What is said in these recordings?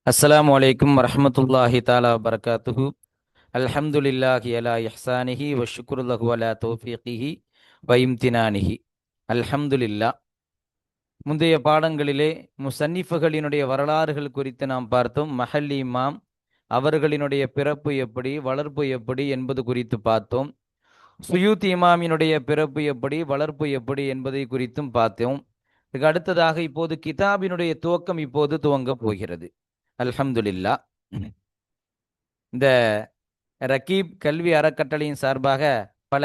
அஸ்ஸலாமு அலைக்கும் வரஹ்மத்துல்லாஹி தஆலா வபரகாத்துஹு. அல்ஹம்துலில்லாஹி அலா இஹ்சானிஹி வ ஷுக்ருலஹு அலா தௌஃபீகிஹி வ இம்தினானிஹி. அல்ஹம்துலில்லாஹ். முந்தைய பாடங்களிலே முசன்னிஃபுகளினுடைய வரலாறுகள் குறித்து நாம் பார்த்தோம். மஹல்லி இமாம் அவர்களினுடைய பிறப்பு எப்படி, வளர்ப்பு எப்படி என்பது குறித்து பார்த்தோம். சுயூத்தி இமாமினுடைய பிறப்பு எப்படி, வளர்ப்பு எப்படி என்பதை குறித்தும் பார்த்தோம். இதுக்கு அடுத்ததாக இப்போது கிதாபினுடைய துவக்கம் இப்போது துவங்கப் போகிறது. அல்ஹம்துலில்லாஹ். இந்த ரகீப் கல்வி அறக்கட்டளையின் சார்பாக பல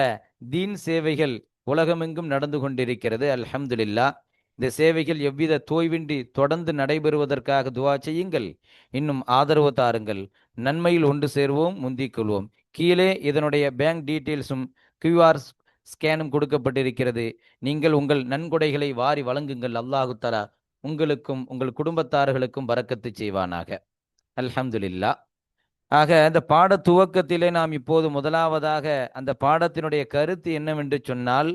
தீன் சேவைகள் உலகமெங்கும் நடந்து கொண்டிருக்கிறது. அல்ஹம்துலில்லாஹ். இந்த சேவைகள் எவ்வித தோய்வின்றி தொடர்ந்து நடைபெறுவதற்காக துவா செய்யுங்கள். இன்னும் ஆதரவு தாருங்கள். நன்மையில் ஒன்று சேர்வோம், முந்திக் கொள்வோம். கீழே இதனுடைய பேங்க் டீட்டெயில்ஸும் கியூஆர் ஸ்கேனும் கொடுக்கப்பட்டிருக்கிறது. நீங்கள் உங்கள் நன்கொடைகளை வாரி வழங்குங்கள். அல்லாஹு தஆலா உங்களுக்கும் உங்கள் குடும்பத்தார்களுக்கும் பரக்கத்து செய்வானாக. அல்ஹம்துலில்லாஹ். ஆக அந்த பாட துவக்கத்திலே நாம் இப்போது முதலாவதாக அந்த பாடத்தினுடைய கருத்து என்னவென்று சொன்னால்,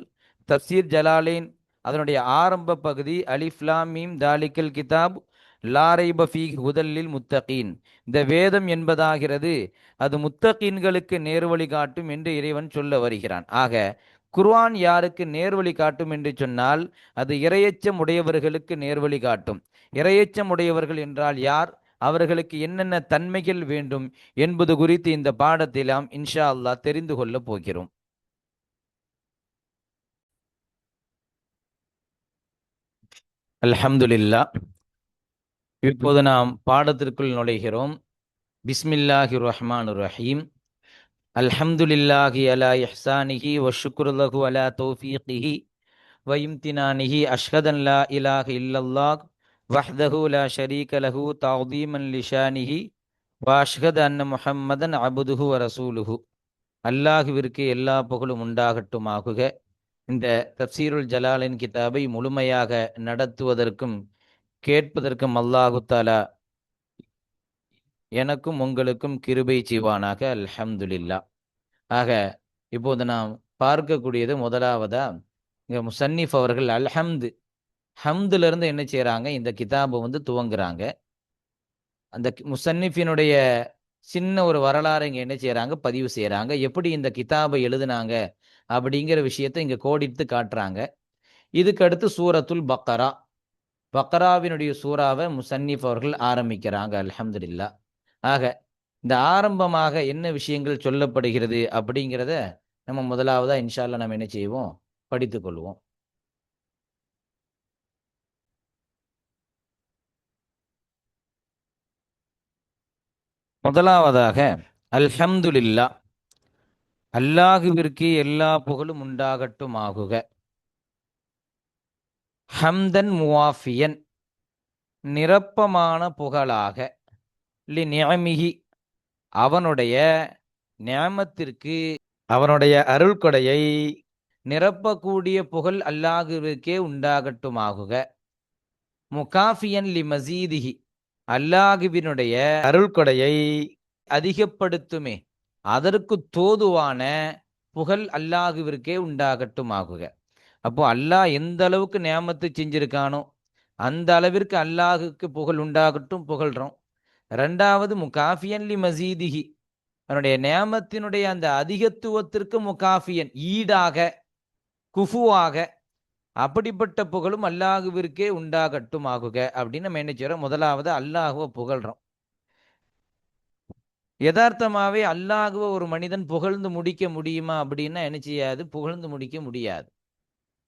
தப்சீர் ஜலாலின் அதனுடைய ஆரம்ப பகுதி அலிஃப் லாம் மீம் தாலிக்கல் கிதாப் லா ரைப ஃபீஹி ஹுதல்லில் முத்தகீன். இந்த வேதம் என்பதாகிறது அது முத்தகீன்களுக்கு நேர்வழி காட்டும் என்று இறைவன் சொல்ல வருகிறான். ஆக குர்ஆன் யாருக்கு நேர்வழி காட்டும் என்று சொன்னால், அது இரையச்சம் உடையவர்களுக்கு நேர்வழி காட்டும். இரையச்சம் உடையவர்கள் என்றால் யார், அவர்களுக்கு என்னென்ன தன்மைகள் வேண்டும் என்பது குறித்து இந்த பாடத்தில் நாம் இன்ஷா அல்லாஹ் தெரிந்து கொள்ளப் போகிறோம். அல்ஹம்துலில்லாஹ். இப்போது நாம் பாடத்திற்குள் நுழைகிறோம். பிஸ்மில்லாஹிர் ரஹ்மானிர் ரஹீம். அல்ஹம்துலில்லாஹி அலா இஹ்சானிஹி வ ஷுக்ரு லஹு அலா தௌஃபீகிஹி வ இம்தினானிஹி அஷ்ஹதன் லா இலாஹ இல்லல்லாஹ் வஹ்தஹு லா ஷரீக லஹு தஅதீமன் லிஷானிஹி வ அஷ்ஹது அன்ன முஹம்மதன் அப்துஹு வ ரசூலுஹு. அல்லாஹுவிற்கு எல்லா புகழும் உண்டாகட்டுமாகுக. இந்த தப்சீருல் ஜலாலின் கிதாபை முழுமையாக நடத்துவதற்கும் கேட்பதற்கும் அல்லாஹு தாலா எனக்கும் உங்களுக்கும் கிருபை செய்வானாக. அல்ஹம்துலில்லாஹ். ஆக இப்போது நாம் பார்க்கக்கூடியது முதலாவதா, இங்க முசன்னிஃப் அவர்கள் ஹம்துல இருந்து என்ன செய்றாங்க, இந்த கிதாபை துவங்குறாங்க. அந்த முசன்னிஃபினுடைய சின்ன ஒரு வரலாறு இங்க என்ன செய்றாங்க, பதிவு செய்றாங்க. எப்படி இந்த கிதாபை எழுதுனாங்க அப்படிங்கிற விஷயத்தை இங்க கோடிட்டு காட்டுறாங்க. இதுக்கு அடுத்து சூரத்துல் பக்கரா, பக்கராவினுடைய சூறாவை முசன்னிஃப் அவர்கள் ஆரம்பிக்கிறாங்க. அல்ஹம்துலில்லாஹ். ஆக இந்த ஆரம்பமாக என்ன விஷயங்கள் சொல்லப்படுகிறது அப்படிங்கிறத நம்ம முதலாவதா இன்ஷா அல்லாஹ் நம்ம என்ன செய்வோம், படித்துக் கொள்வோம். முதலாவதாக அல்ஹம்துலில்லாஹ், அல்லாஹுவிற்கு எல்லா புகழும் உண்டாகட்டும் ஆகுக. ஹம்தன் முவாஃபியன், நிரப்பமான புகழாக, லி நிஅமிஹி, அவனுடைய நியமத்திற்கு, அவனுடைய அருள் கொடையை நிரப்பக்கூடிய புகழ் அல்லாஹுவிற்கே உண்டாகட்டுமாகுக. முகாஃபியன் லி மசீதிஹி, அல்லாஹுவினுடைய அருள் கொடையை அதிகப்படுத்துமே அதற்கு தோதுவான புகழ் அல்லாஹுவிற்கே உண்டாகட்டுமாகுக. அப்போ அல்லாஹ் எந்த அளவுக்கு நியாமத்து செஞ்சிருக்கானோ அந்த அளவிற்கு அல்லாஹுக்கு புகழ் உண்டாகட்டும், புகழ்றோம். ரெண்டாவது முகாஃபியன் லி மசீதிஹி, அவனுடைய நியாமத்தினுடைய அந்த அதிகத்துவத்திற்கு முகாஃபியன், ஈடாக, குஃபுவாக, அப்படிப்பட்ட புகழும் அல்லாஹுவிற்கே உண்டாகட்டும் ஆகுக அப்படின்னு நம்ம என்ன செய்றோம், முதலாவது அல்லாஹுவை புகழ்றோம். யதார்த்தமாவே அல்லாஹுவை ஒரு மனிதன் புகழ்ந்து முடிக்க முடியுமா அப்படின்னா என்ன செய்யாது, புகழ்ந்து முடிக்க முடியாது.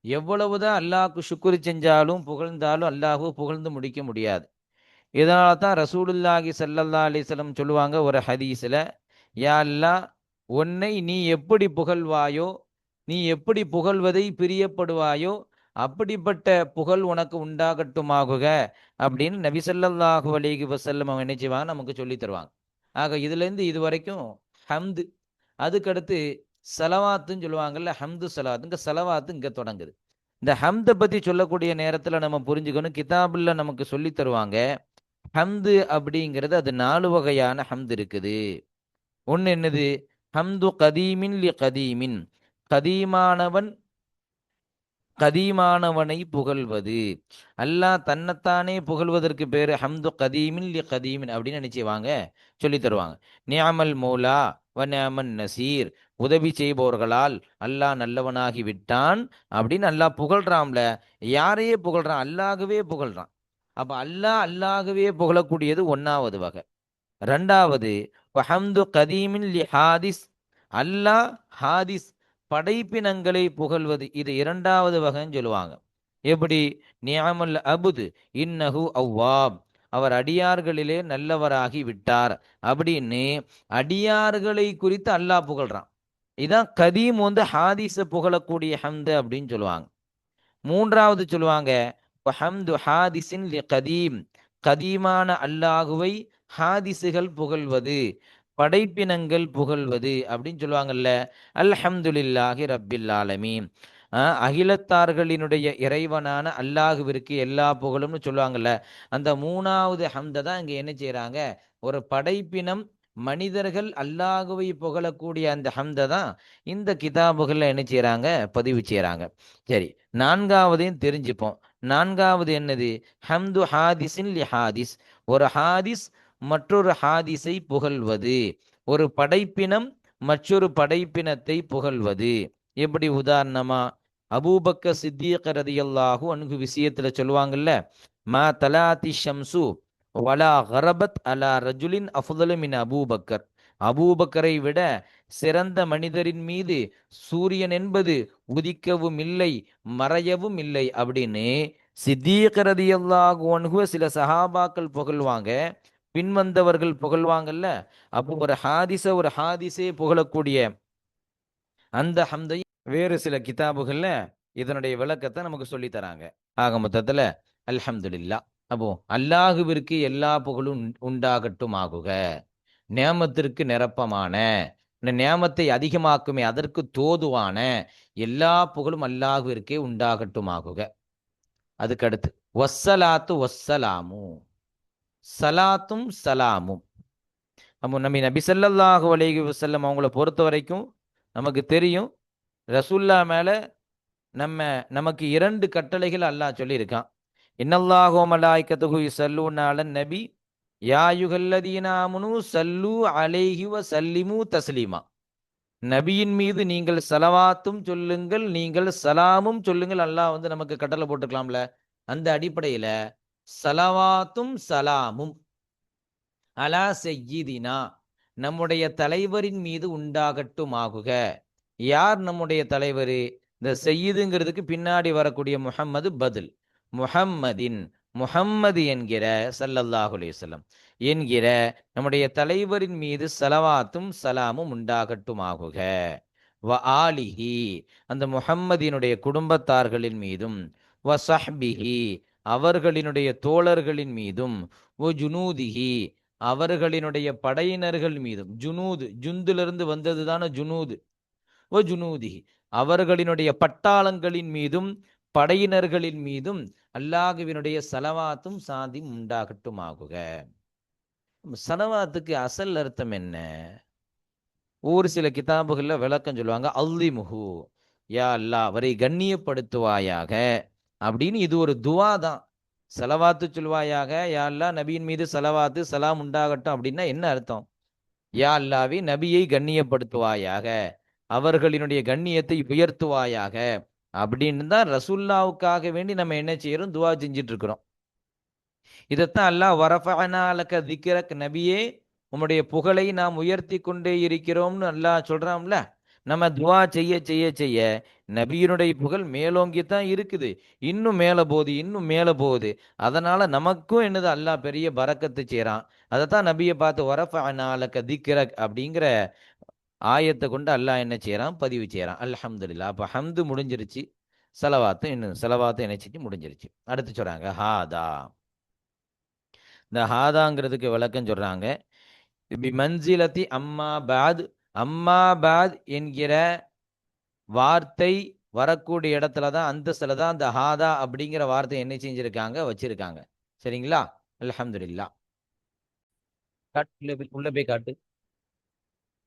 எவ்வளவுதான் அல்லாஹ்க்கு ஷுக்ரு செஞ்சாலும் புகழ்ந்தாலும் அல்லாஹுவை புகழ்ந்து முடிக்க முடியாது. இதனால தான் ரசூலுல்லாஹி ஸல்லல்லாஹு அலைஹி வஸல்லம் சொல்லுவாங்க ஒரு ஹதீஸ்ல, யா அல்லாஹ், உன்னை நீ எப்படி புகழ்வாயோ, நீ எப்படி புகழ்வதை பிரியப்படுவாயோ அப்படிப்பட்ட புகழ் உனக்கு உண்டாகட்டுமாகுக அப்படின்னு நபி ஸல்லல்லாஹு அலைஹி வஸல்லம் அவங்க என்ன செய்வாங்க, நமக்கு சொல்லி தருவாங்க. ஆக இதுலேருந்து இது வரைக்கும் ஹம்து. அதுக்கடுத்து சலவாத்துன்னு சொல்லுவாங்கல்ல, ஹம்து சலாத். இங்க சலவாத்து இங்க தொடங்குது. இந்த ஹம்தை பத்தி சொல்லக்கூடிய நேரத்தில் நம்ம புரிஞ்சுக்கணும், கிதாபுல நமக்கு சொல்லி தருவாங்க ஹம்து அப்படிங்கிறது அது 4 வகையான ஹம்து இருக்குது. ஒன்று என்னது, ஹம்து கதீமின் லி கதீமின், கதீமானவன் கதீமானவனை புகழ்வது. அல்லாஹ் தன்னைத்தானே புகழ்வதற்கு பேரு ஹம்து கதீமின் லி கதீமின் அப்படின்னு நினைச்சுவாங்க, சொல்லி தருவாங்க. நியாமல் மௌலா வ நியாமன் நசீர், உதவி செய்பவர்களால் அல்லாஹ் நல்லவனாகி விட்டான் அப்படின்னு அல்லாஹ் புகழ்றான்ல. யாரையே புகழ்றான்? அல்லாஹ்வே புகழ்றான். அப்ப அல்லாஹ்வே புகழக்கூடியது ஒன்னாவது வகை. ரெண்டாவது வஹம்து கதீமின் லி ஹாதிஸ், அல்லாஹ் ஹாதிஸ் படைப்பினங்களை புகழ்வது, இது இரண்டாவது வகைன்னு சொல்லுவாங்க. எப்படி? நியமல் அபுது இன்னஹு அவ்வாப், அவர் அடியார்களிலே நல்லவராகி விட்டார் அப்படின்னு அடியார்களை குறித்து அல்லாஹ் புகழ்றான். இதான் கதீம் ஹாதிஸ புகழக்கூடிய ஹம்து அப்படின்னு சொல்லுவாங்க. மூன்றாவது சொல்லுவாங்க ஹம்து ஹாதிஸின் லி கதீம், கதீமான அல்லாஹுவை ஹாதிஸுகள் புகழ்வது, படைப்பினங்கள் புகழ்வது அப்படின்னு சொல்லுவாங்கல்ல. அல்ஹம்துலில்லாஹி ரப்பில் ஆலமீன், அகிலத்தார்களினுடைய இறைவனான அல்லாஹுவிற்கு எல்லா புகழும்னு சொல்லுவாங்கல்ல. அந்த மூணாவது ஹம்தை தான் இங்க என்ன செய்யறாங்க, ஒரு படைப்பினம் மனிதர்கள் அல்லாஹுவை புகழக்கூடிய அந்த ஹம்தை தான் இந்த கிதாபுகள்ல என்ன செய்யறாங்க, பதிவு செய்யறாங்க. சரி, நான்காவதையும் தெரிஞ்சுப்போம். நான்காவது என்னது? ஹம்து ஹாதிஸின் லி ஹாதிஸ், ஒரு ஹாதிஸ் மற்றொரு ஹாதிஸை புகழ்வது, ஒரு படைப்பினம் மற்றொரு படைப்பினத்தை புகழ்வது. எப்படி? உதாரணமா அபூபக்கர் சித்திக் ரலியல்லாஹு அன்ஹு விஷயத்துல சொல்லுவாங்கல்ல, மா தலாத்தி ஷம்சு வலா கரபத் அலா ரஜுலின் அஃதலு மின் அபூபக்கர், அபூபக்கரை விட சிறந்த மனிதரின் மீது சூரியன் என்பது உதிக்கவும் இல்லை மறையவும் இல்லை அப்படின்னு சித்தீக் ரலியல்லாஹு அன்ஹு சில சஹாபாக்கள் புகழ்வாங்க, பின்வந்தவர்கள் புகழ்வாங்கல்ல. அப்போ ஒரு ஹாதிஸே புகழக்கூடிய அந்த ஹம்தை வேறு சில கிதாபுகள்ல இதனுடைய விளக்கத்தை நமக்கு சொல்லி தராங்க. ஆக மொத்தத்துல அல்ஹம்துலில்லாஹ். அப்போ அல்லாஹுவிற்கு எல்லா புகழும் உண்டாகட்டும் ஆகுக, நேமத்திற்கு நிரப்பமான, நேமத்தை அதிகமாக்குமே அதற்கு தோதுவான எல்லா புகழும் அல்லாஹுவிற்கே உண்டாகட்டும் ஆகுக. அதுக்கு அடுத்து வஸ்ஸலாத்து வஸ்ஸலாமு, சலாத்தும் சலாமும். நம்ம நபி ஸல்லல்லாஹு அலைஹி வஸல்லம் அவங்கள பொறுத்த வரைக்கும் நமக்கு தெரியும், ரசூல்லா மேல நமக்கு இரண்டு கட்டளைகள் அல்லாஹ் சொல்லியிருக்கான். இன்னல்லாஹு வ மலாயிகத்துஹு யுஸல்லூன அலன் நபி யா அய்யுஹல்லதீன ஆமனூ ஸல்லூ அலைஹி வ ஸல்லிமூ தஸ்லீமா, நபியின் மீது நீங்கள் ஸலவாத்தும் சொல்லுங்கள், நீங்கள் சலாமும் சொல்லுங்கள். அல்லாஹ் நமக்கு கட்டளை போட்டுக்கலாம்ல. அந்த அடிப்படையில ஸலவாத்தும் சலாமும் அலா செய்யிதினா, நம்முடைய தலைவரின் மீது உண்டாகட்டும் ஆகுக. யார் நம்முடைய தலைவர்? இந்த செய்யுதுங்கிறதுக்கு பின்னாடி வரக்கூடிய முஹம்மது பதில். முஹம்மதின், முஹம்மது என்கிற ஸல்லல்லாஹு அலைஹி வஸல்லம் என்கிற நம்முடைய தலைவரின் மீது ஸலவாத்தும் சலாமும் உண்டாகட்டும் ஆகுக. வ ஆலிஹி, அந்த முஹம்மதினுடைய குடும்பத்தார்களின் மீதும், வ ஸஹ்பிஹி, அவர்களினுடைய தோழர்களின் மீதும், வ ஜுனூதிஹி, அவர்களினுடைய படையினர்கள் மீதும். ஜுனூது ஜுந்திலிருந்து வந்தது தானே ஜுனூது. வ ஜுனூதிஹி, அவர்களினுடைய பட்டாளங்களின் மீதும் படையினர்களின் மீதும் அல்லாஹ்வினுடைய சலவாத்தும் சாந்தியும் உண்டாகட்டும் ஆகுக. சலவாத்துக்கு அசல் அர்த்தம் என்ன? ஒரு சில கிதாபுகள்ல விளக்கம் சொல்லுவாங்க, அல்லிமுஹு, யா அல்லாஹ் அவரை கண்ணியப்படுத்துவாயாக அப்படின்னு. இது ஒரு துவா தான். சலவாத்து சொல்வாயாக, யா அல்லாஹ் நபியின் மீது சலவாத்து சலாம் உண்டாகட்டும் அப்படின்னா என்ன அர்த்தம்? யா அல்லாஹ்வே நபியை கண்ணியப்படுத்துவாயாக, அவர்களினுடைய கண்ணியத்தை உயர்த்துவாயாக அப்படின்னு தான் ரசூல்லாவுக்காக வேண்டி நம்ம என்ன செய்யறோம்? துவா செஞ்சுட்டு இருக்கிறோம். இதைத்தான் அல்லாஹ் வரஃபஅனா லக திக்ரக், நபியே உம்முடைய புகழை நாம் உயர்த்தி கொண்டே இருக்கிறோம்னு அல்லாஹ் சொல்றான்ல. நம்ம துவா செய்ய செய்ய செய்ய நபியினுடைய புகழ் மேலோங்கித்தான் இருக்குது, இன்னும் மேல போகுது, இன்னும் மேல போகுது. அதனால நமக்கும் என்னது, அல்லாஹ் பெரிய பரக்கத்து செய்யறான். அதைத்தான் நபியை பார்த்து வரஃபஅனா லக திக்ரக் அப்படிங்கிற ஆயத்தை கொண்டு அல்லாஹ் என்ன செய்யறான்? பதிவு செய்யறான். அல்ஹம்துலில்லாஹ். அப்ப ஹம்து முடிஞ்சிருச்சு, செலவாத்து என்ன செஞ்சு முடிஞ்சிருச்சு. அடுத்து சொல்றாங்க ஹாதா. இந்த ஹாதாங்கிறதுக்கு விளக்கம் சொல்றாங்க, மன்சிலத்தி அம்மா பாத், அம்மா பாத் என்கிற வார்த்தை வரக்கூடிய இடத்துல தான், அந்தஸ்துல தான் அந்த ஹாதா அப்படிங்கிற வார்த்தை என்ன செஞ்சிருக்காங்க, வச்சிருக்காங்க. சரிங்களா? அல்ஹம்துலில்லாஹ். உள்ள போய் காட்டு.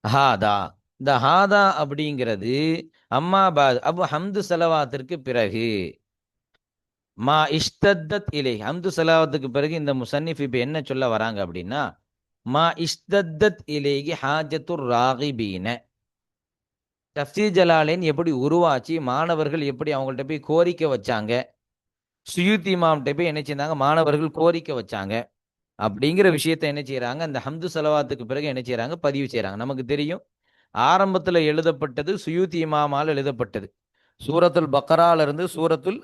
ஹாதா இந்த ஹாதா அப்படிங்கிறது அம்மாபாத் அப்போ ஹம்து செலவாத்திற்கு பிறகு மா இஷ்தத் இலை ஹம்து செலவாத்துக்கு பிறகு இந்த முசன்னிஃப் இப்போ என்ன சொல்ல வராங்க அப்படின்னா மா இஷ்தத் இலேகி ஹாஜத்துர் ராகிபீன. தஃப்சீர் ஜலாலின் எப்படி உருவாச்சு, மாணவர்கள் எப்படி அவங்கள்ட்ட போய் கோரிக்கை வச்சாங்க, சுயூத்தி இமாம்கிட்ட போய் என்ன செய்தாங்க, மாணவர்கள் கோரிக்கை வச்சாங்க அப்படிங்கிற விஷயத்தை என்ன செய்யறாங்க, அந்த ஹம்து செலவாத்துக்கு பிறகு என்ன செய்யறாங்க, பதிவு செய்யறாங்க. நமக்கு தெரியும் ஆரம்பத்தில் எழுதப்பட்டது சுயூத்தி இமாமால் எழுதப்பட்டது. சூரத்துல் பக்ரால இருந்து சூரத்துல்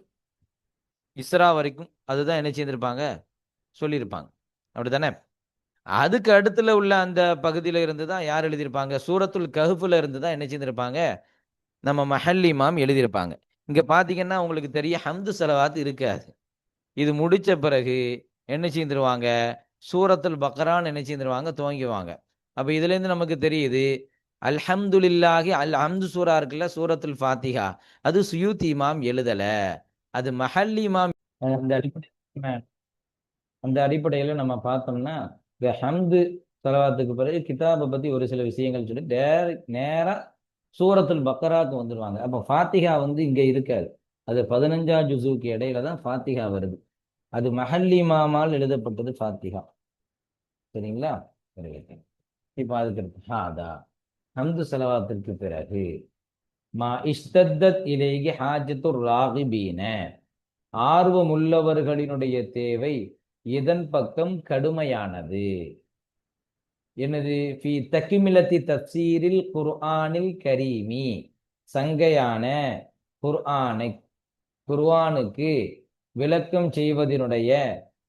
இஸ்ரா வரைக்கும் அதுதான் என்ன செய்திருப்பாங்க, சொல்லியிருப்பாங்க. அப்படித்தானே? அதுக்கு அடுத்துல உள்ள அந்த பகுதியில இருந்து தான் யார் எழுதியிருப்பாங்க, சூரத்துல் கஹ்ஃப்ல இருந்து தான் என்ன செய்திருப்பாங்க, நம்ம மஹல் இமாம் எழுதியிருப்பாங்க. இங்க பாத்தீங்கன்னா உங்களுக்கு தெரியும் ஹம்து செலவாத் இருக்காது. இது முடிச்ச பிறகு என்ன செய்திருவாங்க, சூரத்துல் பக்ரான்னு என்ன செய்திருவாங்க, துவங்குவாங்க. அப்ப இதுல இருந்து நமக்கு தெரியுது அல்ஹம்துலில்லாஹி அல் ஹம்து சூரா இருக்குல்ல, சூரத்துல் ஃபாத்திஹா, அது சுயூத்தி இமாம் எழுதல, அது மஹல் இமாம். அந்த அடிப்படை அந்த அடிப்படையில நம்ம பார்த்தோம்னா இந்த ஹம்து செலவாத்துக்கு பிறகு கிதாபை பத்தி ஒரு சில விஷயங்கள் சொல்லி நேரா சூரத்துல் பக்கராக்கு வந்துடுவாங்க. அப்போ ஃபாத்திஹா வந்து இங்க இருக்காது. அது 15 ஜுசுக்கு இடையில தான் ஃபாத்திஹா வருது. அது மஹல் இமாமால் எழுதப்பட்டது ஃபாத்திஹா. சரிங்களா? சரி. இப்போ அதுக்கு ஹாதா ஹம்து செலவாத்திற்கு பிறகு மா இஷ்தத் இலேகி ஹாஜத்துர் ராகிபீன, ஆர்வமுள்ளவர்களினுடைய தேவை இதன் பக்கம் கடுமையானது. என்னது? ஃபி தக்மிலத்தி தஃப்சீரில் குர்ஆனில் கரீமி, சங்கையான குர்ஆனை குர்ஆனுக்கு விளக்கம் செய்வதனுடைய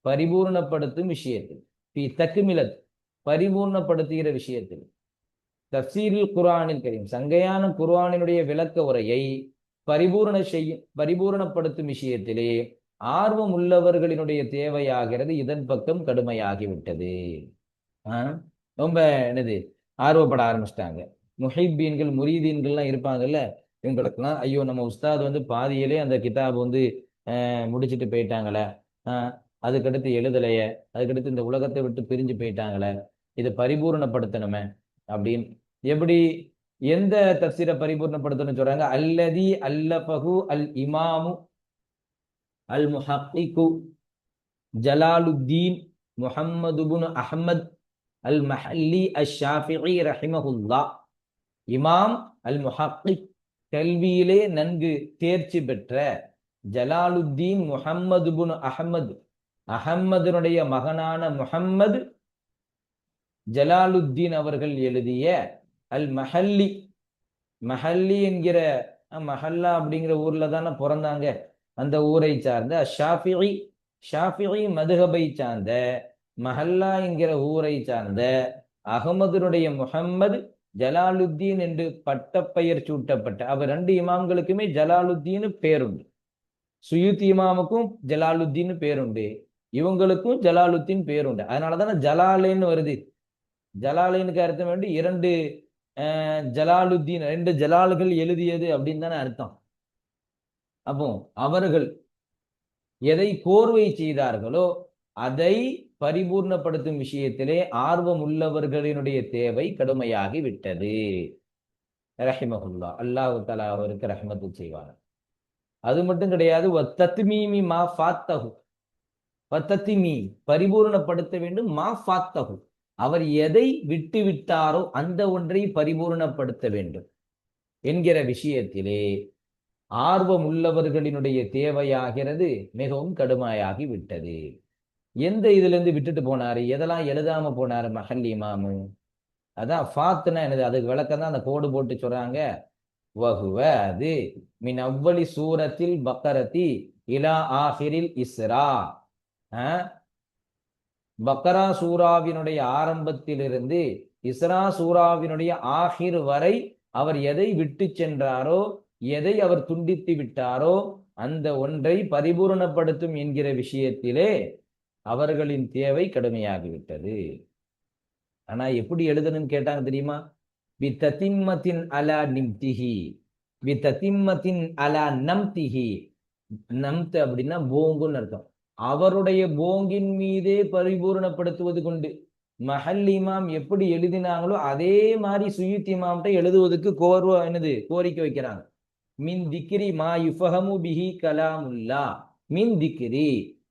பரிபூர்ணப்படுத்தும் விஷயத்தில், ஃபி தக்மிலத் பரிபூர்ணப்படுத்துகிற விஷயத்தில், தஃப்சீரில் குர்ஆனில் கரீம் சங்கையான குர்ஆனினுடைய விளக்க உரையை பரிபூரணப்படுத்தும் விஷயத்திலே ஆர்வம் உள்ளவர்களினுடைய தேவையாகிறது இதன் பக்கம் கடுமையாகிவிட்டது. ரொம்ப என்னது ஆர்வப்பட ஆரம்பிச்சிட்டாங்க. முஹிப்பீன்கள் முரீதீன்கள்லாம் இருப்பாங்கல்ல, இவங்களுக்குலாம் ஐயோ நம்ம உஸ்தாத் வந்து பாதியிலே அந்த கிதாப் வந்து முடிச்சுட்டு போயிட்டாங்களே, அதுக்கடுத்து எழுதலையே, அதுக்கடுத்து இந்த உலகத்தை விட்டு பிரிஞ்சு போயிட்டாங்களே, இதை பரிபூர்ணப்படுத்தணுமே அப்படின்னு. எப்படி எந்த தஃசீரை பரிபூர்ணப்படுத்தணும்னு சொல்றாங்க? அல்லதி அல்லஃபஹு அல் இமாமு அல் முஹக்கிகு ஜலாலுத்தீன் முஹம்மது இப்னு அஹ்மத் அல் மஹல்லி அஷ் ஷாஃபிஈ ரஹிமஹுல்லா. இமாம் அல் முஹக்கிக், கல்வியிலே நன்கு தேர்ச்சி பெற்ற ஜலாலுத்தீன் முஹம்மது இப்னு அஹ்மத், அஹம்மதனுடைய மகனான முஹம்மது ஜலாலுத்தீன் அவர்கள் எழுதிய அல் மஹல்லி, மஹல்லி என்கிற மஹல்லா அப்படிங்கிற ஊர்ல தானே பிறந்தாங்க, அந்த ஊரை சார்ந்த ஷாஃபிஈ, ஷாஃபிஈ மதுஹபை சார்ந்த மஹல்லா என்கிற ஊரை சார்ந்த அகமதுனுடைய முஹம்மது ஜலாலுத்தீன் என்று பட்டப்பெயர் சூட்டப்பட்ட அவர் ரெண்டு இமாம்களுக்குமே ஜலாலுத்தீன் பேருண்டு. சுயூத்தி இமாமுக்கும் ஜலாலுத்தீன் பேருண்டு, இவங்களுக்கும் ஜலாலுத்தீன் பேருண்டு. அதனாலதானே ஜலாலேன்னு வருது. ஜலாலேனுக்கு அர்த்தம் வேண்டி இரண்டு ஜலாலுத்தீன், ரெண்டு ஜலால்கள் எழுதியது அப்படின்னு தானே அர்த்தம். அப்போ அவர்கள் எதை கோர்வை செய்தார்களோ அதை பரிபூர்ணப்படுத்தும் விஷயத்திலே ஆர்வம் உள்ளவர்களினுடைய தேவை கடுமையாகி விட்டது. ரஹிமஹுல்லா, அல்லாஹு தஆலா அவருக்கு ரஹ்மத்து செய்வார். அது மட்டும் கிடையாது, வத்தத்மீமி மா ஃபாத்தஹு, வத்தத்மீ பரிபூர்ணப்படுத்த வேண்டும், மா ஃபாத்தஹு அவர் எதை விட்டு விட்டாரோ அந்த ஒன்றை பரிபூர்ணப்படுத்த வேண்டும் என்கிற விஷயத்திலே ஆர்வம் உள்ளவர்களினுடைய தேவையாகிறது மிகவும் கடுமையாகி விட்டது. எந்த இதுல இருந்து விட்டுட்டு போனாரு, எதெல்லாம் எழுதாம போனாரு மஹல் இமாமு? அதான் ஃபாத்துனா என்னது, அதுக்கு விளக்கம் தான் அந்த கோடு போட்டு சொல்றாங்க. வஹுவ அது மின் அவ்வளி சூரத்தில் பக்கரத்தி இலா ஆஹிரில் இஸ்ரா, பக்கரா சூராவினுடைய ஆரம்பத்திலிருந்து இஸ்ரா சூராவினுடைய ஆஹிர் வரை அவர் எதை விட்டு சென்றாரோ, எதை அவர் துண்டித்து விட்டாரோ அந்த ஒன்றை பரிபூரணப்படுத்தும் என்கிற விஷயத்திலே அவர்களின் தேவை கடுமையாகிவிட்டது. ஆனா எப்படி எழுதணும்னு கேட்டாங்க தெரியுமா? பித்தத்திம்மத்தின் அலா நிம்திஹி, பித்தத்திம்மத்தின் அலா நம்திஹி. நம்த் அப்படின்னா போங்குன்னு அர்த்தம். அவருடைய போங்கின் மீதே பரிபூர்ணப்படுத்துவது கொண்டு, மஹல் இமாம் எப்படி எழுதினாங்களோ அதே மாதிரி சுயூத்தி இமாம்கிட்ட எழுதுவதற்கு கோரிக்கை வைக்கிறாங்க. மின் திக்ரி மா யுஃபஹமு பிஹி கலாமுல்லா, மின் திக்ரி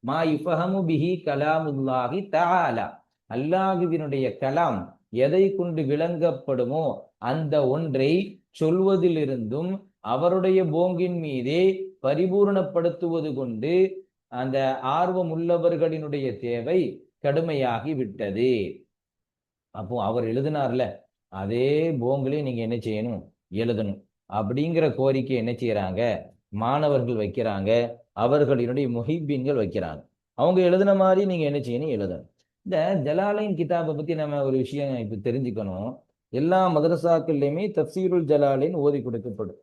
மா யுஃபஹமு பிஹி கலாமுல்லாஹி தஆலா, அல்லாஹ்வினுடைய கலாம் எதை கொண்டு விளங்கப்படுமோ அந்த ஒன்றை சொல்வதிலிருந்தும் அவருடைய போங்கின் மீதே பரிபூர்ணப்படுத்துவது கொண்டு அந்த ஆர்வம் உள்ளவர்களினுடைய தேவை கடுமையாகி விட்டது. அப்போ அவர் எழுதினார்ல அதே போங்கிலே நீங்க என்ன செய்யணும், எழுதணும் அப்படிங்கிற கோரிக்கை என்ன செய்யறாங்க, மாணவர்கள் வைக்கிறாங்க, அவர்களினுடைய முஹிப்பீன்கள் வைக்கிறாங்க. அவங்க எழுதின மாதிரி நீங்க என்ன செய்யணும், எழுதணும். இந்த ஜலாலைன் கிதாபை பத்தி நம்ம ஒரு விஷயம் இப்ப தெரிஞ்சுக்கணும். எல்லா மதரசாக்கள்லையுமே தப்சீருல் ஜலாலைன் ஓதி கொடுக்கப்படும்.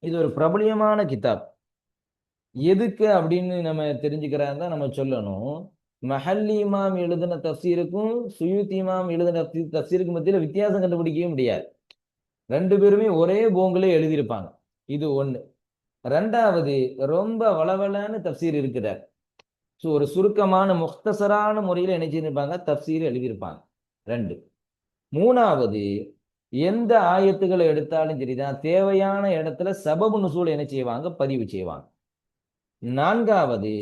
இது ஒரு பிரபலியமான கிதாப். எதுக்கு அப்படின்னு நம்ம தெரிஞ்சுக்கிறாங்க நம்ம சொல்லணும். மஹல்லி இமாம் எழுதின தப்சீருக்கும் சுயூத்தி இமாம் எழுதின தப்சீருக்கும் மத்தியில வித்தியாசம் கண்டுபிடிக்கவே முடியாது. ரெண்டு பேருமே ஒரே போங்கிலே எழுதியிருப்பாங்க. இது ஒண்ணு. ரெண்டாவது, ரொம்ப வளவலன்னு தப்சீர் இருக்கிறார். ஒரு சுருக்கமான முக்தசரான முறையில் என்ன செய்திருப்பாங்க, தப்சீர் எழுதியிருப்பாங்க. ரெண்டு. மூணாவது, எந்த ஆயத்துக்களை எடுத்தாலும் சரிதான் தேவையான இடத்துல சபபு நுசூல் என்ன செய்வாங்க, பதிவு செய்வாங்க. நான்காவது,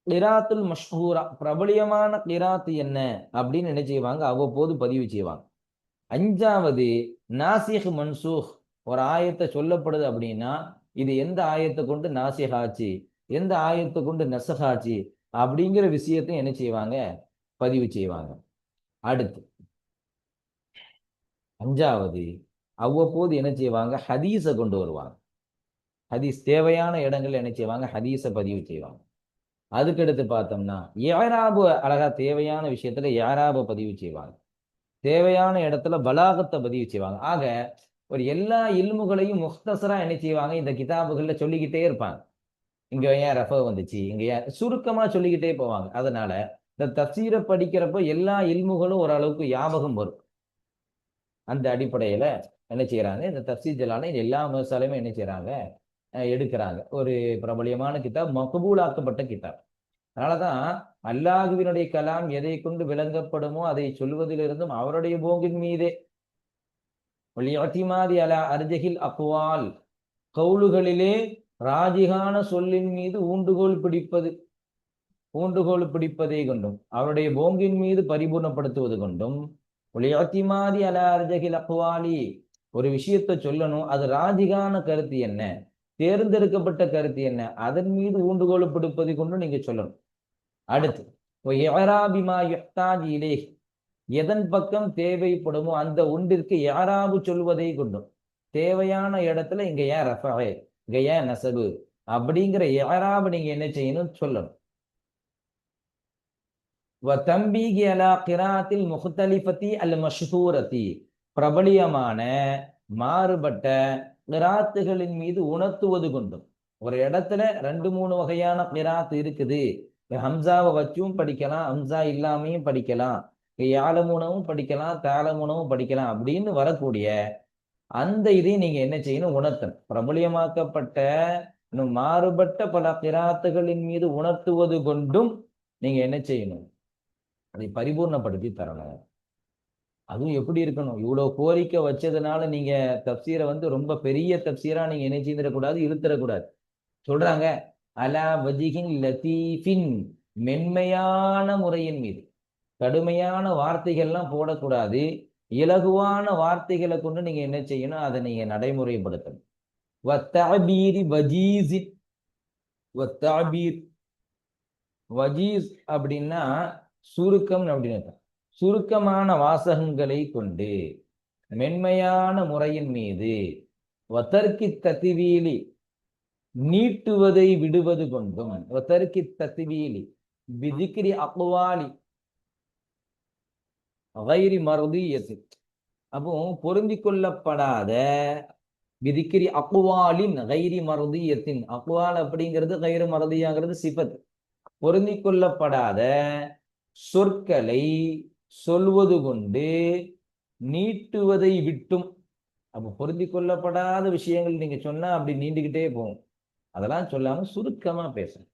கிராத்துல் மஷ்ஹூரா, பிரபலியமான கிராத்து என்ன அப்படின்னு என்ன செய்வாங்க, அவ்வப்போது பதிவு செய்வாங்க. அஞ்சாவது, நாசிஹ் மன்சூஹ், ஒரு ஆயத்தை சொல்லப்படுது அப்படின்னா இது எந்த ஆயத்தை கொண்டு நாசிஹ் ஆச்சு, எந்த ஆயத்தை கொண்டு நசஹ் ஆச்சு அப்படிங்கிற விஷயத்தை என்ன செய்வாங்க, பதிவு செய்வாங்க. அடுத்து அஞ்சாவது, அவ்வப்போது என்ன செய்வாங்க, ஹதீஸை கொண்டு வருவாங்க. ஹதீஸ் தேவையான இடங்கள் என்ன செய்வாங்க, ஹதீஸை பதிவு செய்வாங்க. அதுக்கடுத்து பார்த்தோம்னா யாராபு, அழகா தேவையான விஷயத்துல யாராபை பதிவு செய்வாங்க, தேவையான இடத்துல பலாகத்தை பதிவு செய்வாங்க. ஆக ஒரு எல்லா இல்முகளையும் முக்தசரா என்ன செய்வாங்க, இந்த கிதாபுகள்ல சொல்லிக்கிட்டே இருப்பாங்க. இங்க ஏன் ரஃப வந்துச்சு, இங்க ஏன் சுருக்கமா சொல்லிக்கிட்டே போவாங்க. அதனால இந்த தப்சீரை படிக்கிறப்ப எல்லா இல்முகளும் ஓரளவுக்கு ஞாபகம் வரும். அந்த அடிப்படையில என்ன செய்யறாங்க, இந்த தப்சீர் ஜலாலைன் எல்லா மசாலையுமே என்ன செய்யறாங்க, எடுக்கிறாங்க. ஒரு பிரபலியமான கிதாப், மக்பூலாக்கப்பட்ட கிதாப். அதனாலதான் அல்லாஹுவினுடைய கலாம் எதை கொண்டு விளங்கப்படுமோ அதை சொல்வதிலிருந்தும் அவருடைய போங்கின் மீதே அலா அர்ஜஹில் அக்வால், கவுலுகளிலே ராஜிகான சொல்லின் மீது ஊண்டுகோல் பிடிப்பதை கொண்டும் அவருடைய போங்கின் மீது பரிபூர்ணப்படுத்துவது கொண்டும் ஒளியாத்திமாதி அலா அர்ஜஹில் அக்வாலி, ஒரு விஷயத்தை சொல்லணும், அது ராஜிகான கருத்து என்ன, தேர்ந்தெடுக்கப்பட்ட கருத்து என்ன, அதன் மீது ஊண்டுகோல் பிடிப்பதை கொண்டும் நீங்க சொல்லணும். அடுத்து எதன் பக்கம் தேவைப்படுமோ அந்த ஒன்றிற்கு யாராபு சொல்வதை கொண்டும், தேவையான இடத்துல இங்க ஏன் ரஃபே, இங்க ஏன் நசபு அப்படிங்கிற யாராபு நீங்க என்ன செய்யணும், சொல்லணும். தம்பீகி அலா கிராத்தில் முஹ்தலிஃபதி அல் மஷ்ஹூரதி, பிரபலியமான மாறுபட்ட கிராத்துகளின் மீது உணர்த்துவது கொண்டும். ஒரு இடத்துல 2-3 வகையான கிராத் இருக்குது, ஹம்சாவை வச்சும் படிக்கலாம், ஹம்சா இல்லாமையும் படிக்கலாம், யாழமுனவும் படிக்கலாம், தாளமுனவும் படிக்கலாம் அப்படின்னு வரக்கூடிய அந்த இதை நீங்க என்ன செய்யணும், உணர்த்தணும். பிரபலியமாக்கப்பட்ட இன்னும் மாறுபட்ட பல கிராத்துகளின் மீது உணர்த்துவது கொண்டும் நீங்க என்ன செய்யணும், அதை பரிபூர்ணப்படுத்தி தரணும். அதுவும் எப்படி இருக்கணும், இவ்வளவு கோரிக்கை வச்சதுனால நீங்க தப்சீரை ரொம்ப பெரிய தப்சீரா நீங்க என்ன செய்திடக்கூடாது, இழுத்துடக்கூடாது. சொல்றாங்க அலா வஜிகின் லத்தீஃபின், மென்மையான முறையின் மீது, கடுமையான வார்த்தைகள்லாம் போடக்கூடாது, இலகுவான வார்த்தைகளை கொண்டு நீங்க என்ன செய்யணும், அதை நீங்க நடைமுறைப்படுத்தணும். வஜீஸ் அப்படின்னா சுருக்கம் அப்படின்னு, சுருக்கமான வாசகங்களை கொண்டு மென்மையான முறையின் மீது, வதர்க்கி தத்திவீலி, நீட்டுவதை விடுவது கொண்டும், வதர்க்கி தத்திவீலி பிதிக்ரி அக்வாலி கைரி மர்தியத்தி, அப்போ பொருந்தி கொள்ளப்படாத விதிக்கிரி அக்வாலின் கைரி மர்தியத்தின், அக்வால் அப்படிங்கிறது கைரு மர்தியாங்கிறது சிபத், பொருந்தி கொள்ளப்படாத சொற்களை சொல்வது கொண்டு நீட்டுவதை விட்டும். அப்ப பொருந்தி கொள்ளப்படாத விஷயங்கள் நீங்க சொன்னா அப்படி நீண்டுகிட்டே போகும். அதெல்லாம் சொல்லாம சுருக்கமா பேசணும்.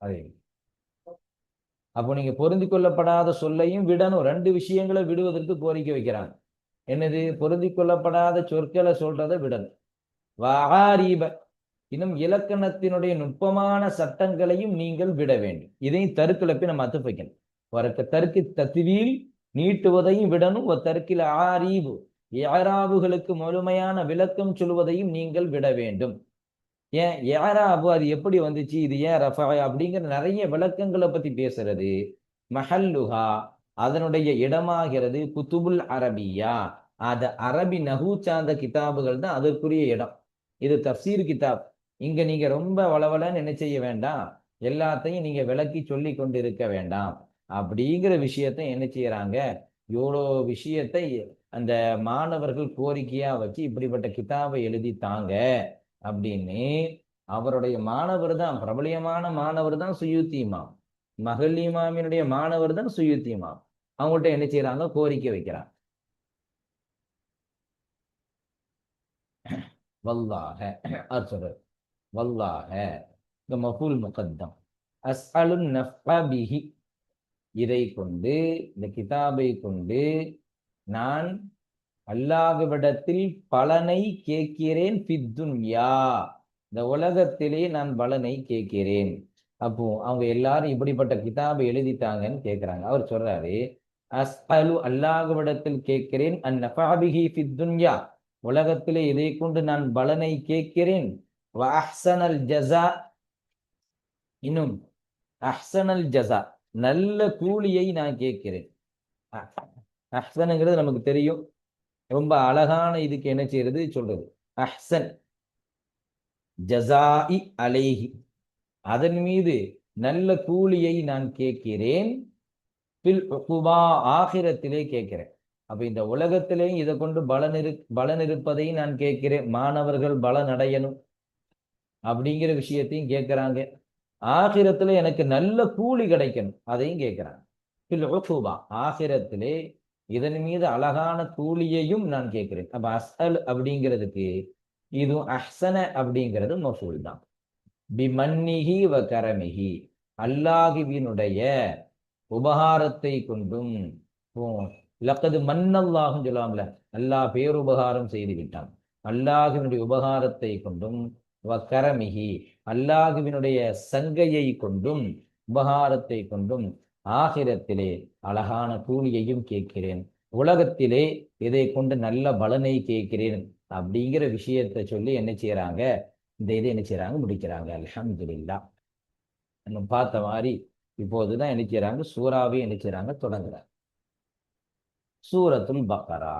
அதே அப்போ நீங்க பொருந்தி கொள்ளப்படாத சொல்லையும் விடணும். ரெண்டு விஷயங்களை விடுவதற்கு கோரிக்கை வைக்கிறாங்க. என்னது? பொருந்தி கொள்ளப்படாத சொற்களை சொல்றதை விடணும். வாரீப, இன்னும் இலக்கணத்தினுடைய நுட்பமான சட்டங்களையும் நீங்கள் விட வேண்டும். இதையும் தருக்கிழப்பி நம்ம அத்து வைக்கணும். வரக்க தருக்கு தத்துவீல் நீட்டுவதையும் விடணும். தற்கில் ஆரீபு, ஏராபுகளுக்கு முழுமையான விளக்கம் சொல்வதையும் நீங்கள் விட வேண்டும். ஏன் ஏராபு அது எப்படி வந்துச்சு, இது ஏன் ரஃபா அப்படிங்கிற நிறைய விளக்கங்களை பத்தி பேசுறது. மஹல்லுஹா, அதனுடைய இடமாகிறது. குத்துபுல் அரபியா, அது அரபி நஹூ சார்ந்த கிதாபுகள் தான் அதற்குரிய இடம். இது தப்சீர் கிதாப். இங்க நீங்க ரொம்ப வளவலன்னு என்ன செய்ய வேண்டாம், எல்லாத்தையும் நீங்க விளக்கி சொல்லி கொண்டு இருக்க வேண்டாம் அப்படிங்கிற விஷயத்தை என்ன செய்யறாங்க, இவ்வளோ விஷயத்தை அந்த மாணவர்கள் கோரிக்கையா வச்சு இப்படிப்பட்ட கிதாபை எழுதி தாங்க அப்படின்னு. அவருடைய மாணவர் தான், பிரபலியமான மாணவர் தான் சுயூத்தி இமாம். மஹல் இமாமினுடைய மாணவர் தான் சுயூத்தி இமாம். அவங்கள்ட்ட என்ன செய்யறாங்க, கோரிக்கை வைக்கிறாங்க. வல்லாஹ சொல்ற, வல்லாஹ இந்த மஃபூல் முகத்தம், அஸ்அலுன் நஃபா பிஹி, இதை கொண்டு, இந்த கிதாபை கொண்டு நான் அல்லாஹ்விடத்தில் பலனை கேட்கிறேன். ஃபித்துன்யா, இந்த உலகத்திலே நான் பலனை கேட்கிறேன். அப்போ அவங்க எல்லாரும் இப்படிப்பட்ட கிதாபை எழுதிட்டாங்கன்னு கேட்கிறாங்க. அவர் சொல்றாரு, அஸ்அலு, அல்லாஹ்விடத்தில் கேட்கிறேன், அந்நஃபாபிஹி ஃபித்துன்யா, உலகத்திலே இதை கொண்டு நான் பலனை கேட்கிறேன். வ அஹ்ஸனல் ஜஸா, இன்னும் அஹ்ஸனல் ஜஸா, நல்ல கூலியை நான் கேட்கிறேன். அஹ்ஸனுங்கிறது நமக்கு தெரியும், ரொம்ப அழகான இதுக்கு என்ன செய்யறது சொல்றது. அஹ்சன் ஜஸாஇ அலைஹி, அதன் மீது நல்ல கூலியை நான் கேட்கிறேன். பில் உகுபா, ஆகிரத்திலே கேட்கிறேன். அப்ப இந்த உலகத்திலேயும் இதை கொண்டு பலன் இருப்பதை நான் கேட்கிறேன். மாணவர்கள் பலன் அடையணும் அப்படிங்கிற விஷயத்தையும் கேட்கிறாங்க. ஆகிரத்துல எனக்கு நல்ல கூலி கிடைக்கணும், அதையும் கேட்கிறாங்க. பில் உகுபா, ஆகிரத்திலே இதன் மீது அழகான கூலியையும் நான் கேட்கிறேன். அப்ப அஸ்அல் அப்படிங்கிறதுக்கு இதுவும் அஹ்சன அப்படிங்கிறது மஃபூல் தான். பிமன்னிஹி வ கரமிஹி, அல்லாஹுவினுடைய உபகாரத்தை கொண்டும். லக்கது மன்னல்லாஹும் சொல்லாமல, அல்லாஹ் பேருபகாரம் செய்து விட்டான். அல்லாஹுவினுடைய உபகாரத்தை கொண்டும், வ கரமிஹி, அல்லாஹுவினுடைய சங்கையை கொண்டும், உபகாரத்தை கொண்டும், ஆகிரத்திலே அழகான கூலியையும் கேட்கிறேன், உலகத்திலே இதை கொண்டு நல்ல பலனை கேட்கிறேன் அப்படிங்கிற விஷயத்தை சொல்லி என்ன செய்யறாங்க, இந்த இதை என்ன செய்யறாங்க, முடிக்கிறாங்க. அல்ஹம்துலில்லாஹ். நம்ம பார்த்த மாதிரி இப்போதுதான் என்ன செய்யறாங்க, சூறாவே என்ன செய்யறாங்க, தொடங்குறாங்க. சூரத்துல் பக்கரா,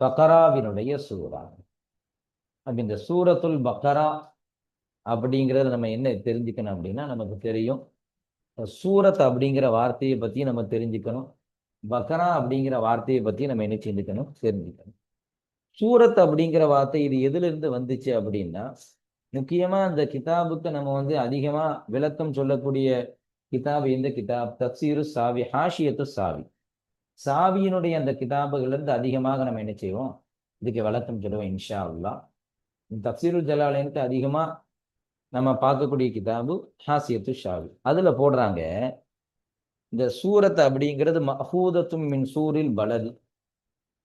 பக்கராவினுடைய சூரா. அப்ப இந்த சூரத்துல் பக்கரா அப்படிங்கிறத நம்ம என்ன தெரிஞ்சுக்கணும் அப்படின்னா, நமக்கு தெரியும் சூரத் அப்படிங்கிற வார்த்தையை பத்தி நம்ம தெரிஞ்சுக்கணும். பக்கரா அப்படிங்கிற வார்த்தையை பத்தி நம்ம என்ன செஞ்சுக்கணும், தெரிஞ்சுக்கணும். சூரத் அப்படிங்கிற வார்த்தை இது எதுல இருந்து வந்துச்சு அப்படின்னா, முக்கியமா இந்த கிதாபுக்கு நம்ம அதிகமா விளக்கம் சொல்லக்கூடிய கிதாப் எந்த கிதாப், தப்சீரு சாவி, ஹாஷியத்து சாவி. சாவியினுடைய அந்த கிதாபுகள் இருந்து அதிகமாக நம்ம என்ன செய்வோம், இதுக்கு விளக்கம் சொல்லுவோம் இன்ஷா அல்லாஹ். தப்சீருல் ஜலாலைனுக்கு அதிகமா நம்ம பார்க்கக்கூடிய கிதாபு ஹாசியத்து ஷாவி. அதுல போடுறாங்க, இந்த சூரத் அப்படிங்கிறது மஹூதத்தும் மின் சூரில் பலது.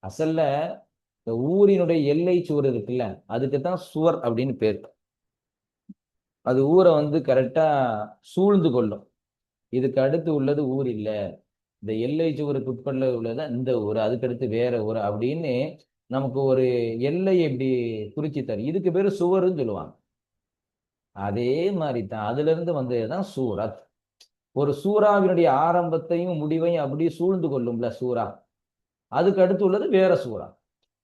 அசல்ல இந்த ஊரினுடைய எல்லை சூர் இருக்குல்ல, அதுக்குத்தான் சுவர் அப்படின்னு பேர். அது ஊரை கரெக்டா சூழ்ந்து கொள்ளும். இதுக்கு அடுத்து உள்ளது ஊர் இல்ல, இந்த எல்லை சுவருக்கு உட்பட உள்ளது இந்த ஊர், அதுக்கடுத்து வேற ஊர் அப்படின்னு நமக்கு ஒரு எல்லை எப்படி குறிச்சு தரும். இதுக்கு பேரு சுவருன்னு சொல்லுவாங்க. அதே மாதிரி தான் அதுல இருந்து வந்ததுதான் சூரத். ஒரு சூறாவினுடைய ஆரம்பத்தையும் முடிவையும் அப்படியே சூழ்ந்து கொள்ளும்ல சூறா, அதுக்கு அடுத்து உள்ளது வேற சூறா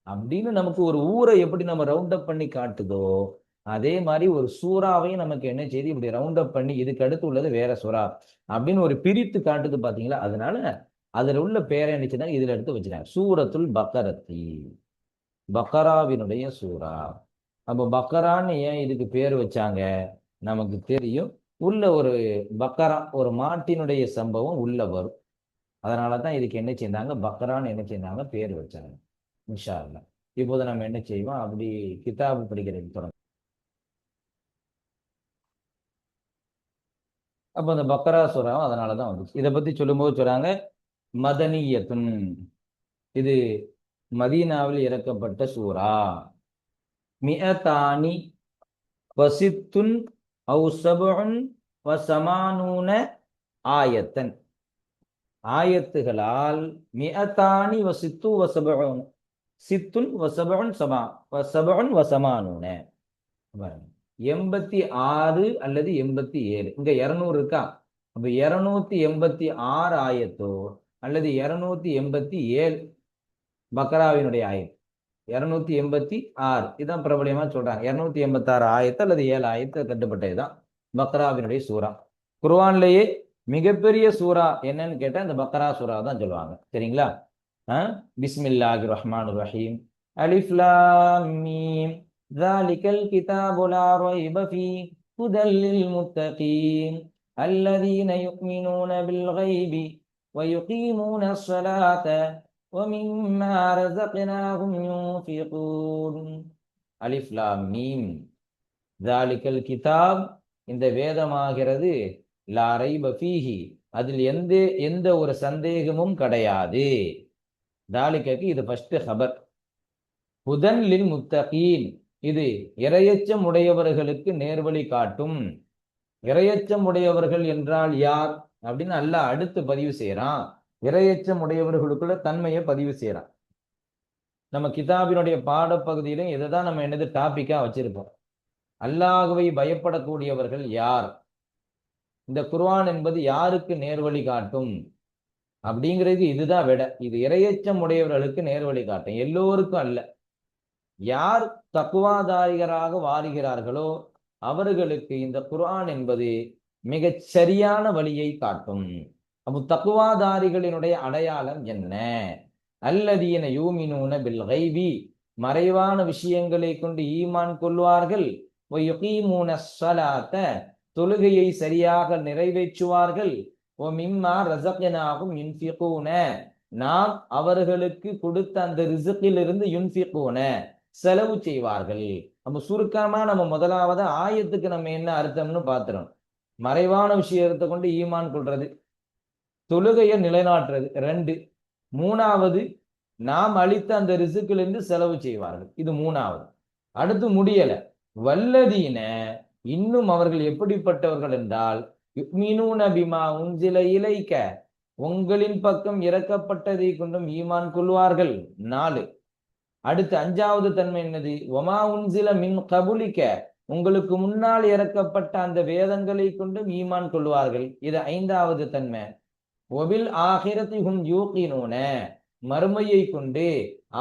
அப்படின்னு நமக்கு ஒரு ஊரை எப்படி நம்ம ரவுண்ட் அப் பண்ணி காட்டுதோ, அதே மாதிரி ஒரு சூறாவையும் நமக்கு என்ன செய்து இப்படி ரவுண்ட் அப் பண்ணி இதுக்கு அடுத்து உள்ளது வேற சூறா அப்படின்னு ஒரு பிரித்து காட்டுது பாத்தீங்களா. அதனால அதுல உள்ள பேரை என்னச்சுன்னா இதுல எடுத்து வச்சுட்டாங்க, சூரத்துல் பக்கரத்தி, பக்கராவினுடைய சூறா. அப்ப பக்கரான்னு ஏன் இதுக்கு பேர் வச்சாங்க, நமக்கு தெரியும். உள்ள ஒரு பக்கரா, ஒரு மாட்டினுடைய சம்பவம் உள்ள வரும். அதனாலதான் இதுக்கு என்ன செய்தாங்க, பக்கரான்னு என்ன செய்தாங்க பேர் வச்சாங்க. இன்ஷா அல்லாஹ். இப்போது நம்ம என்ன செய்வோம், அப்படி கிதாபு படிக்கிறது தொடங்க. அப்போ அந்த பக்ரா சூறாவும் அதனாலதான் வந்துச்சு. இதை பத்தி சொல்லும்போது சொல்றாங்க மதனியத்துன், இது மதீனாவில் இறக்கப்பட்ட சூரா. மிஅதானி வசித்துன் அவு சபுன் வசமானூன ஆயத்தன், ஆயத்துகளால் மிஅதானி வசித்து வசபுன், சித்துன் வசபுன் சமா வசபுன் வசமானூன, 86 அல்லது 87, இங்க 200 இருக்கா, அப்ப 286 ஆயத்தோ அல்லது 287 பக்ராவினுடைய ஆயத்து. 286 இதான் பிரபலியமா சொல்றாங்க. 286 ஆயத்து அல்லது 7 ஆயத்து கட்டுப்பட்டதுதான் பக்ராவினுடைய சூரா. குர்ஆன்லயே மிகப்பெரிய சூரா என்னன்னு கேட்டா இந்த பக்ரா சூரா தான் சொல்லுவாங்க. சரிங்களா? பிஸ்மில்லாஹிர் ரஹ்மானிர் ரஹீம், அலிஃப் லாம் மீம், ذلك الكتاب لا ريب فيه هدى للمتقين الذين يؤمنون بالغيب ويقيمون الصلاة ومما رزقناهم ينفقون. அலிஃப் லாம் மீம், ذلك الكتاب, இந்த வேதமாகிறது, லா ரைப ஃபீஹி, அதில் எந்த ஒரு சந்தேகமும் கிடையாது. தாலிக்கு இது ஃபர்ஸ்ட் ஹபர். ஹுதன் லில் முத்தகீன், இது இரையச்சம் உடையவர்களுக்கு நேர்வழி காட்டும். இரையச்சம் உடையவர்கள் என்றால் யார் அப்படின்னு அல்லாஹ் அடுத்து பதிவு செய்யறான். இரையச்சம் உடையவர்களுக்குள்ள தன்மையை பதிவு செய்யறான். நம்ம கிதாபினுடைய பாடப்பகுதியிலும் இதைதான் நம்ம என்னது டாபிக்கா வச்சிருப்போம். அல்லாஹ்வை பயப்படக்கூடியவர்கள் யார், இந்த குர்ஆன் என்பது யாருக்கு நேர்வழி காட்டும் அப்படிங்கிறது இதுதான் விட. இது இரையச்சம் உடையவர்களுக்கு நேர்வழி காட்டும், எல்லோருக்கும் அல்ல. யார் தக்குவாதாரிகராக வாழுகிறார்களோ அவர்களுக்கு இந்த குர்ஆன் என்பது மிகச் சரியான வழியை காட்டும். அப்போ தக்குவாதாரிகளினுடைய அடையாளம் என்ன? அல்லதீன யூமினூன பில் கைபி, மறைவான விஷயங்களை கொண்டு ஈமான் கொள்வார்கள். வயுகீமூன ஸலாத்த, தொழுகையை சரியாக நிறைவேற்றுவார்கள். மிம்மா ரஸக்னாஹும் யுன்ஃபிகூன, நாம் அவர்களுக்கு கொடுத்த அந்த ரிஸ்கிலிருந்து யுன்ஃபிகூன, செலவு செய்வார்கள். நம்ம சுருக்கமா நம்ம முதலாவது ஆயத்துக்கு நம்ம என்ன அர்த்தம்னு பார்த்துறோம். மறைவான விஷயத்தை கொண்டு ஈமான் கொள்றது, தொழுகையை நிலைநாட்டுறது 2. 3வது நாம் அளித்த அந்த ரிஸ்கிலிருந்து செலவு செய்வார்கள், இது 3வது. அடுத்து முடியல, வல்லதீன, இன்னும் அவர்கள் எப்படிப்பட்டவர்கள் என்றால் யுக்மினூன பிமா உன்சில இலைக்க, உங்களின் பக்கம் இறக்கப்பட்டதை கொண்டும் ஈமான் கொள்வார்கள். 4. அடுத்து 5வது தன்மை என்னது? ஒமா உன்சில மின் கபுலிக்க, உங்களுக்கு முன்னால் இறக்கப்பட்ட அந்த வேதங்களை கொண்டும் ஈமான் கொள்வார்கள், இது 5வது தன்மை. ஒபில் ஆகிரத்திஹும் யூகினூன, மறுமையை கொண்டு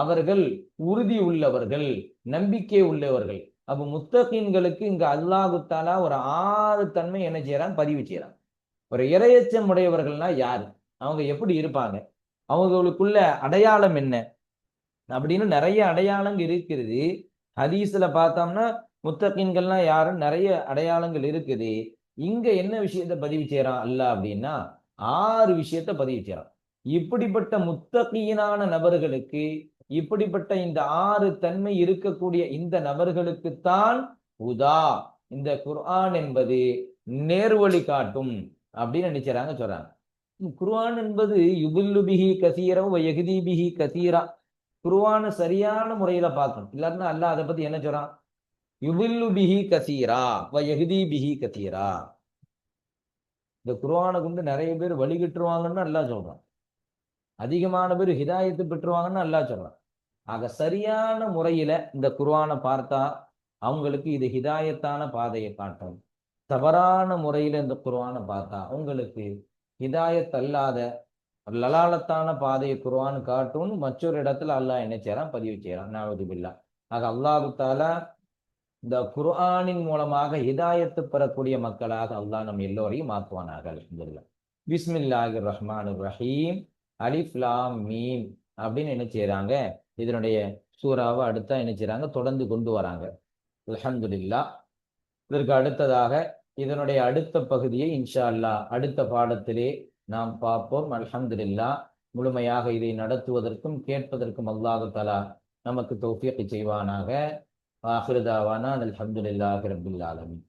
அவர்கள் உறுதி உள்ளவர்கள், நம்பிக்கை உள்ளவர்கள். அப்ப முத்தகீன்களுக்கு இங்க அல்லாஹு தஆலா ஒரு 6 தன்மை என்ன செய்யறான், பதிவு செய்யறான். ஒரு இரையச்சம் உடையவர்கள்னா யாரு, அவங்க எப்படி இருப்பாங்க, அவங்களுக்குள்ள அடையாளம் என்ன அப்படின்னு நிறைய அடையாளங்கள் இருக்கிறது. ஹதீஸ்ல பார்த்தோம்னா முத்தகீன்கள்லாம் யாரும் நிறைய அடையாளங்கள் இருக்குது. இங்க என்ன விஷயத்த பதிவு செய்யறான் அல்லாஹ் அப்படின்னா 6 விஷயத்த பதிவு செய்யறான். இப்படிப்பட்ட முத்தகீனான நபர்களுக்கு, இப்படிப்பட்ட இந்த 6 தன்மை இருக்கக்கூடிய இந்த நபர்களுக்குத்தான் உதா, இந்த குர்ஆன் என்பது நேர்வழி காட்டும் அப்படின்னு நினைச்சாங்க சொல்றாங்க. குர்ஆன் என்பது யுபில்லு பிஹி கசீரா வ யஹ்தி பிஹி கசீரா, குர்ஆன் சரியான முறையில பார்க்கணும். இல்லாட்டினா அல்லாஹ் அதை பத்தி என்ன சொல்றான், யுபில்லு பிஹி கசீரா வ யஹ்தி பிஹி கசீரா, இந்த குர்ஆனை கொண்டு நிறைய பேர் வழிகிட்டுருவாங்கன்னு அல்லாஹ் சொல்றான், அதிகமான பேர் ஹிதாயத்து பெற்றுவாங்கன்னு அல்லாஹ் சொல்றான். ஆக சரியான முறையில இந்த குர்ஆனை பார்த்தா அவங்களுக்கு இது ஹிதாயத்தான பாதையை காட்டும். தவறான முறையில இந்த குர்ஆனை பார்த்தா உங்களுக்கு ஹிதாயத் அல்லாத லலாலத்தான பாதையை குர்ஆன் காட்டும். மற்றொரு இடத்துல அல்லாஹ் என்ன செய்யறான், பதிவு செய்யறான். நஅூது பில்லாஹ். ஆக அல்லாஹ் தஆலா இந்த குர்ஆனின் மூலமாக ஹிதாயத்து பெறக்கூடிய மக்களாக அல்லாஹ் நம் எல்லோரையும் ஆக்குவானாக. அல்ஹம்துலில்லாஹ். பிஸ்மில்லாஹிர் ரஹ்மானிர் ரஹீம், அலிஃப் லாம் மீம் அப்படின்னு என்ன செய்யறாங்க, இதனுடைய சூறாவை அடுத்தா என்ன செய்யறாங்க, தொடர்ந்து கொண்டு வராங்க. அல்ஹம்துலில்லாஹ். இதற்கு அடுத்ததாக இதனுடைய அடுத்த பகுதியை இன்ஷா அல்லாஹ் அடுத்த பாடத்திலே நாம் பார்ப்போம். அல்ஹம்துலில்லாஹ். முழுமையாக இதை நடத்துவதற்கும் கேட்பதற்கும் அல்லாஹ் தஆலா நமக்கு தௌஃபீக் செய்வானாக. ஆகிரு தாவானா அல்ஹம்துலில்லாஹி ரப்பில் ஆலமீன்.